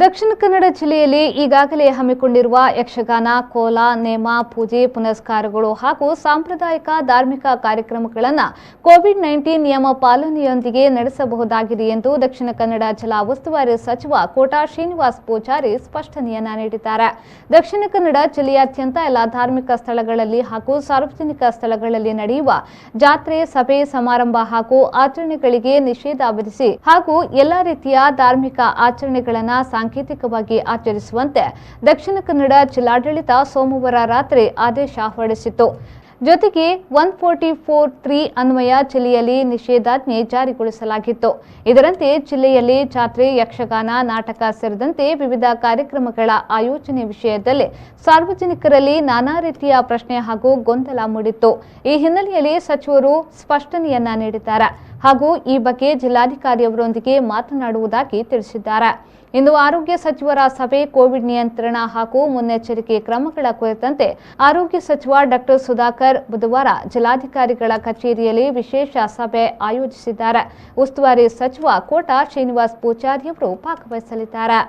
ದಕ್ಷಿಣ ಕನ್ನಡ ಜಿಲ್ಲೆಯಲ್ಲಿ ಈಗಾಗಲೇ ಹಮ್ಮಿಕೊಂಡಿರುವ ಯಕ್ಷಗಾನ, ಕೋಲ, ನೇಮ, ಪೂಜೆ ಪುನಸ್ಕಾರಗಳು ಹಾಗೂ ಸಾಂಪ್ರದಾಯಿಕ ಧಾರ್ಮಿಕ ಕಾರ್ಯಕ್ರಮಗಳನ್ನು ಕೋವಿಡ್-19 ನಿಯಮ ಪಾಲನೆಯೊಂದಿಗೆ ನಡೆಸಬಹುದಾಗಿದೆ ಎಂದು ದಕ್ಷಿಣ ಕನ್ನಡ ಜಿಲ್ಲಾ ಉಸ್ತುವಾರಿ ಸಚಿವ ಕೋಟಾ ಶ್ರೀನಿವಾಸ ಪೂಜಾರಿ ಸ್ಪಷ್ಟನೆಯನ್ನ ನೀಡಿದ್ದಾರೆ. ದಕ್ಷಿಣ ಕನ್ನಡ ಜಿಲ್ಲೆಯಾದ್ಯಂತ ಎಲ್ಲ ಧಾರ್ಮಿಕ ಸ್ಥಳಗಳಲ್ಲಿ ಹಾಗೂ ಸಾರ್ವಜನಿಕ ಸ್ಥಳಗಳಲ್ಲಿ ನಡೆಯುವ ಜಾತ್ರೆ, ಸಭೆ, ಸಮಾರಂಭ ಹಾಗೂ ಆಚರಣೆಗಳಿಗೆ ನಿಷೇಧ ವಿಧಿಸಿ ಹಾಗೂ ಎಲ್ಲ ರೀತಿಯ ಧಾರ್ಮಿಕ ಆಚರಣೆಗಳನ್ನು ಸಾಂಕೇತಿಕವಾಗಿ ಆಚರಿಸುವಂತೆ ದಕ್ಷಿಣ ಕನ್ನಡ ಜಿಲ್ಲಾಡಳಿತ ಸೋಮವಾರ ರಾತ್ರಿ ಆದೇಶ ಹೊರಡಿಸಿತು. ಜೊತೆಗೆ 144(3) ಅನ್ವಯ ಜಿಲ್ಲೆಯಲ್ಲಿ ನಿಷೇಧಾಜ್ಞೆ ಜಾರಿಗೊಳಿಸಲಾಗಿತ್ತು. ಇದರಂತೆ ಜಿಲ್ಲೆಯಲ್ಲಿ ಜಾತ್ರೆ, ಯಕ್ಷಗಾನ, ನಾಟಕ ಸೇರಿದಂತೆ ವಿವಿಧ ಕಾರ್ಯಕ್ರಮಗಳ ಆಯೋಜನೆ ವಿಷಯದಲ್ಲಿ ಸಾರ್ವಜನಿಕರಲ್ಲಿ ನಾನಾ ರೀತಿಯ ಪ್ರಶ್ನೆ ಹಾಗೂ ಗೊಂದಲ ಮೂಡಿತ್ತು. ಈ ಹಿನ್ನೆಲೆಯಲ್ಲಿ ಸಚಿವರು ಸ್ಪಷ್ಟನೆಯನ್ನ ನೀಡಿದ್ದಾರೆ ಹಾಗೂ ಈ ಬಗ್ಗೆ ಜಿಲ್ಲಾಧಿಕಾರಿಯವರೊಂದಿಗೆ ಮಾತನಾಡುವುದಾಗಿ ತಿಳಿಸಿದ್ದಾರೆ. ಇಂದು ಆರೋಗ್ಯ ಸಚಿವರ ಸಭೆ, ಕೋವಿಡ್ ನಿಯಂತ್ರಣ ಹಾಗೂ ಮುನ್ನೆಚ್ಚರಿಕೆ ಕ್ರಮಗಳ ಕುರಿತಂತೆ ಆರೋಗ್ಯ ಸಚಿವ ಡಾ ಸುಧಾಕರ್ ಬುಧವಾರ ಜಿಲ್ಲಾಧಿಕಾರಿಗಳ ಕಚೇರಿಯಲ್ಲಿ ವಿಶೇಷ ಸಭೆ ಆಯೋಜಿಸಿದ್ದಾರೆ. ಉಸ್ತುವಾರಿ ಸಚಿವ ಕೋಟಾ ಶ್ರೀನಿವಾಸ ಪೂಜಾರಿ ಅವರು ಭಾಗವಹಿಸಲಿದ್ದಾರೆ.